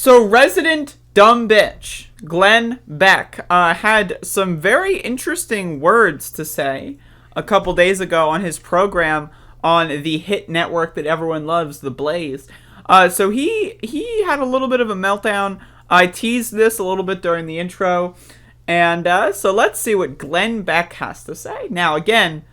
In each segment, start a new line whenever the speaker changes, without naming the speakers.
So resident dumb bitch Glenn Beck had some very interesting words to say a couple days ago on his program on the hit network that everyone loves, The Blaze. So he had a little bit of a meltdown. I teased this a little bit during the intro. And so let's see what Glenn Beck has to say. Now, again,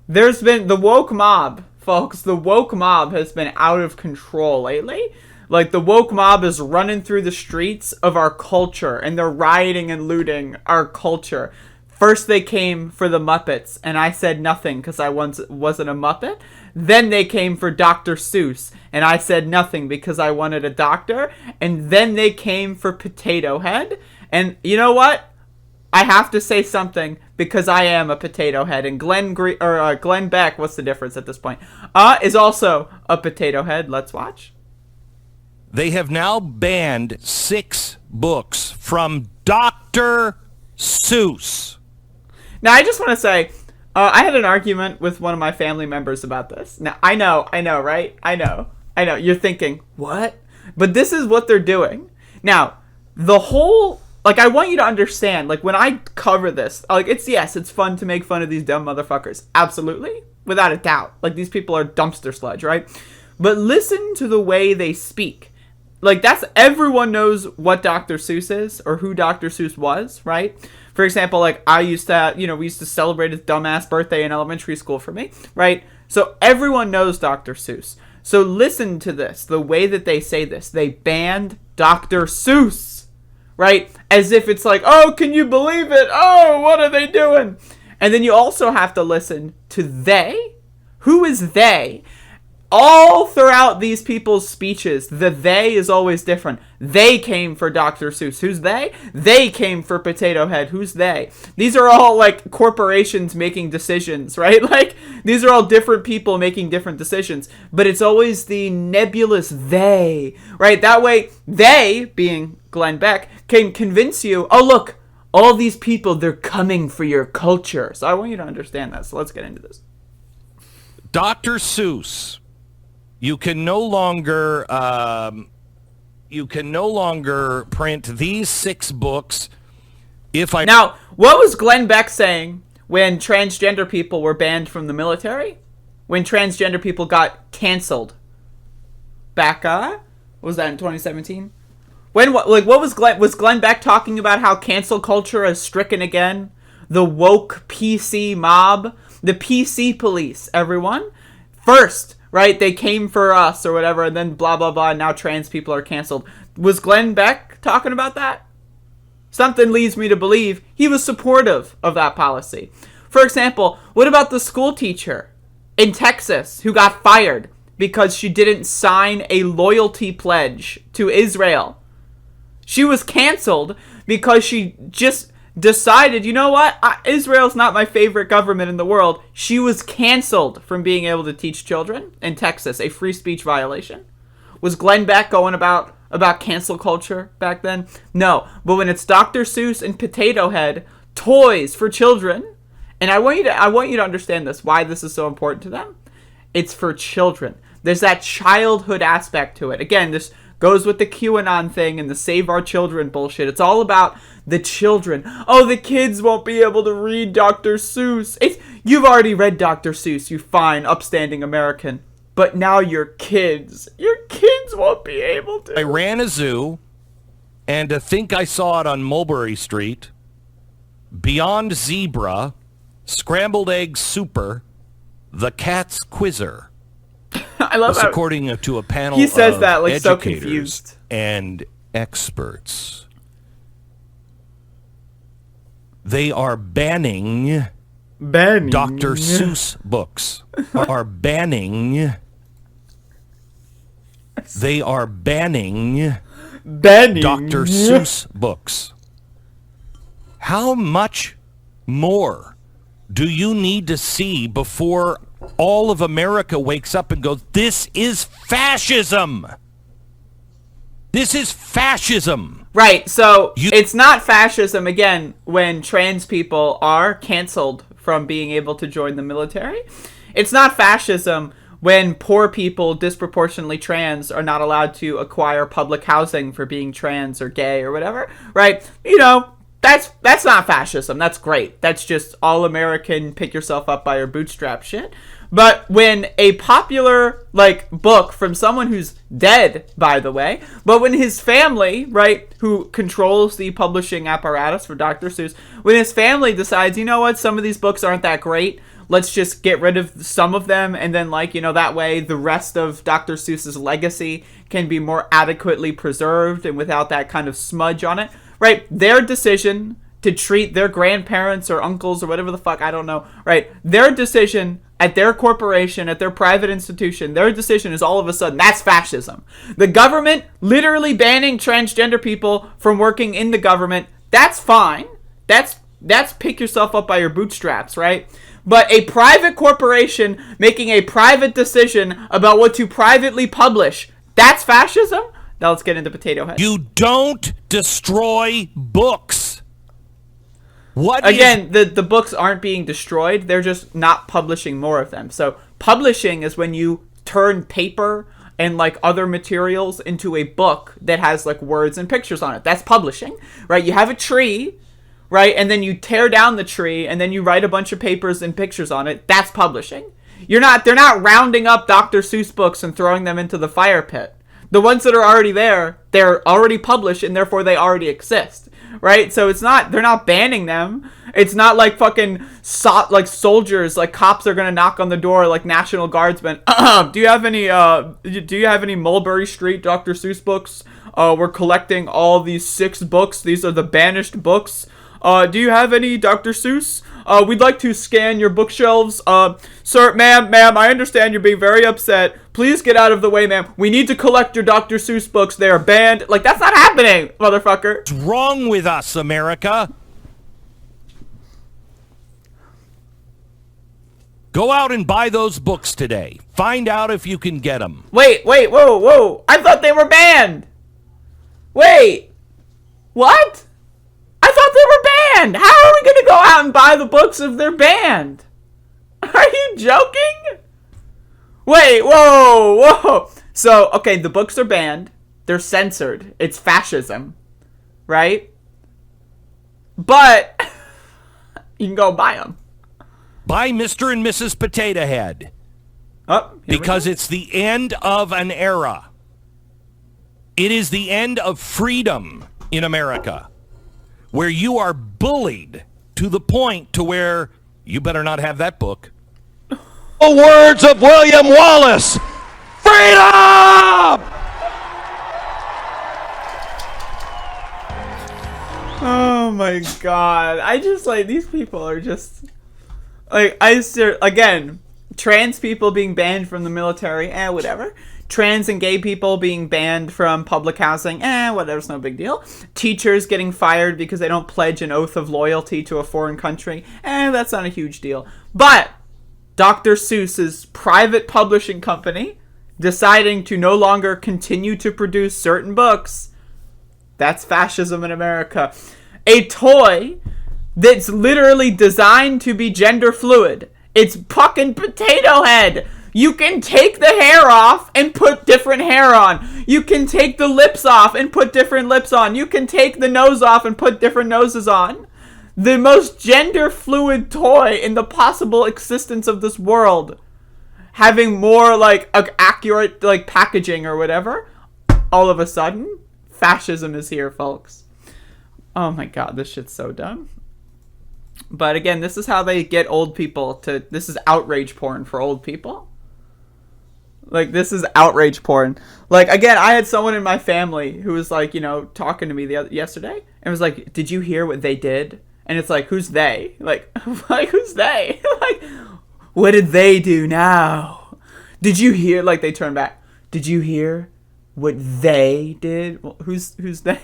there's been the woke mob, folks. The woke mob has been out of control lately. Like, the woke mob is running through the streets of our culture, and they're rioting and looting our culture. First, they came for the Muppets, and I said nothing because I wasn't a Muppet. Then they came for Dr. Seuss, and I said nothing because I wanted a doctor. And then they came for Potato Head. And you know what? I have to say something because I am a potato head, and Glenn Beck, what's the difference at this point? Is also a potato head. Let's watch.
They have now banned 6 books from Dr. Seuss.
Now, I just want to say, I had an argument with one of my family members about this. Now, I know, right? I know. You're thinking, what? But this is what they're doing. Now, the whole... Like, I want you to understand, like, when I cover this, like, it's fun to make fun of these dumb motherfuckers. Absolutely. Without a doubt. Like, these people are dumpster sludge, right? But listen to the way they speak. Like, everyone knows what Dr. Seuss is, or who Dr. Seuss was, right? For example, like, we used to celebrate his dumbass birthday in elementary school for me, right? So everyone knows Dr. Seuss. So listen to this, the way that they say this. They banned Dr. Seuss. Right? As if it's like, oh, can you believe it? Oh, what are they doing? And then you also have to listen to they. Who is they? All throughout these people's speeches, the they is always different. They came for Dr. Seuss. Who's they? They came for Potato Head. Who's they? These are all, like, corporations making decisions, right? Like, these are all different people making different decisions. But it's always the nebulous they, right? That way, they, being Glenn Beck, can convince you, oh, look, all these people, they're coming for your culture. So I want you to understand that. So let's get into this.
Dr. Seuss. You can no longer print these 6 books.
Now, what was Glenn Beck saying when transgender people were banned from the military? When transgender people got canceled? Back, what was that in 2017? What was Glenn Beck talking about how cancel culture is stricken again? The woke PC mob, the PC police, everyone. First, right, they came for us or whatever, and then blah, blah, blah, and now trans people are canceled. Was Glenn Beck talking about that? Something leads me to believe he was supportive of that policy. For example, what about the school teacher in Texas who got fired because she didn't sign a loyalty pledge to Israel? She was canceled because she just decided, you know what, Israel's not my favorite government in the world. She was canceled from being able to teach children in Texas, a free speech violation. Was Glenn Beck going about cancel culture back then? No. But when it's Dr. Seuss and Potato Head, toys for children, and I want you to understand this, why this is so important to them. It's for children. There's that childhood aspect to it. Again, this goes with the QAnon thing and the Save Our Children bullshit. It's all about the children. Oh, the kids won't be able to read Dr. Seuss. You've already read Dr. Seuss, you fine, upstanding American. But now your kids won't be able to.
I ran a zoo, and I think I saw it on Mulberry Street. Beyond Zebra, Scrambled Egg Super, The Cat's Quizzer.
I love
that. According to a panel
he says
of
that like so
educators
confused
and experts. They are banning Dr. Seuss books. Are banning. They are banning Dr. Seuss books. How much more do you need to see before all of America wakes up and goes, this is fascism? This is fascism.
Right, so it's not fascism, again, when trans people are canceled from being able to join the military. It's not fascism when poor people disproportionately trans are not allowed to acquire public housing for being trans or gay or whatever, right? You know, that's not fascism. That's great. That's just all American, pick yourself up by your bootstrap shit. But when a popular, like, book from someone who's dead, by the way, but when his family, right, who controls the publishing apparatus for Dr. Seuss, when his family decides, you know what, some of these books aren't that great, let's just get rid of some of them, and then, like, you know, that way the rest of Dr. Seuss's legacy can be more adequately preserved and without that kind of smudge on it, right? Their decision to treat their grandparents or uncles or whatever the fuck, I don't know, right? Their decision at their corporation, at their private institution, their decision is all of a sudden, that's fascism. The government literally banning transgender people from working in the government, that's fine. That's pick yourself up by your bootstraps, right? But a private corporation making a private decision about what to privately publish, that's fascism? Now let's get into Potato Head.
You don't destroy books.
Again, the books aren't being destroyed. They're just not publishing more of them. So publishing is when you turn paper and like other materials into a book that has like words and pictures on it. That's publishing, right? You have a tree, right? And then you tear down the tree and then you write a bunch of papers and pictures on it. That's publishing. They're not rounding up Dr. Seuss books and throwing them into the fire pit. The ones that are already there, they're already published and therefore they already exist. Right? So they're not banning them. It's not like fucking like soldiers, like cops are gonna knock on the door like National Guardsmen. Do you have any Mulberry Street Dr. Seuss books? We're collecting all these 6 books. These are the banished books. Do you have any Dr. Seuss? We'd like to scan your bookshelves. Sir, ma'am, I understand you're being very upset. Please get out of the way, ma'am. We need to collect your Dr. Seuss books. They are banned. Like, that's not happening, motherfucker.
What's wrong with us, America? Go out and buy those books today. Find out if you can get them.
Wait, whoa. I thought they were banned. Wait. What? I thought they were banned. How are we going to go out and buy the books if they're banned? Are you joking? Wait, whoa. So, okay, the books are banned. They're censored. It's fascism. Right? But you can go buy them.
Buy Mr. and Mrs. Potato Head. Because it's the end of an era. It is the end of freedom in America, where you are bullied to the point to where you better not have that book.
The words of William Wallace, freedom!
Oh my god. I just, like, these people are just, like, again, trans people being banned from the military, whatever. Trans and gay people being banned from public housing, whatever, it's no big deal. Teachers getting fired because they don't pledge an oath of loyalty to a foreign country, that's not a huge deal. But Dr. Seuss's private publishing company deciding to no longer continue to produce certain books, that's fascism in America. A toy that's literally designed to be gender fluid. It's fucking Potato Head. You can take the hair off and put different hair on. You can take the lips off and put different lips on. You can take the nose off and put different noses on. The most gender fluid toy in the possible existence of this world, having more like accurate like packaging or whatever. All of a sudden, fascism is here, folks. Oh my god, this shit's so dumb. But again, this is how they get old people to... This is outrage porn for old people. Like, this is outrage porn. Like, again, I had someone in my family who was, like, you know, talking to me yesterday. And was like, did you hear what they did? And it's like, who's they? Like who's they? Like, what did they do now? Did you hear... Like, they turn back. Did you hear what they did? Well, who's they?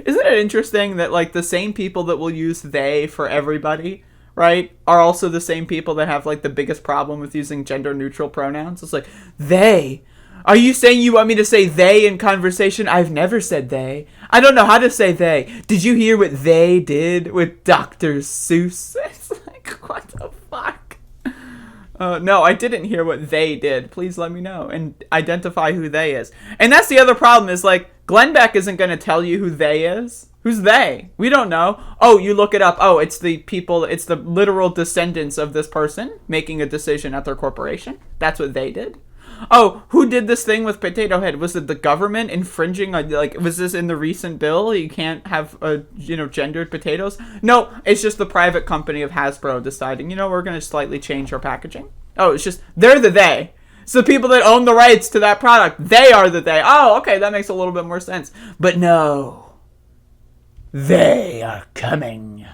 Isn't it interesting that, like, the same people that will use they for everybody, right, are also the same people that have, like, the biggest problem with using gender-neutral pronouns? It's like, they. Are you saying you want me to say they in conversation? I've never said they. I don't know how to say they. Did you hear what they did with Dr. Seuss? It's like, what the fuck? No, I didn't hear what they did. Please let me know and identify who they is. And that's the other problem is, like, Glenn Beck isn't going to tell you who they is. Who's they? We don't know. Oh, you look it up. Oh, it's the people, it's the literal descendants of this person making a decision at their corporation. That's what they did. Oh, who did this thing with Potato Head? Was it the government infringing on, like, was this in the recent bill? You can't have, gendered potatoes? No, it's just the private company of Hasbro deciding, we're going to slightly change our packaging. Oh, it's just, they're the they. So the people that own the rights to that product, they are the they. Oh, okay, that makes a little bit more sense. But no, they are coming.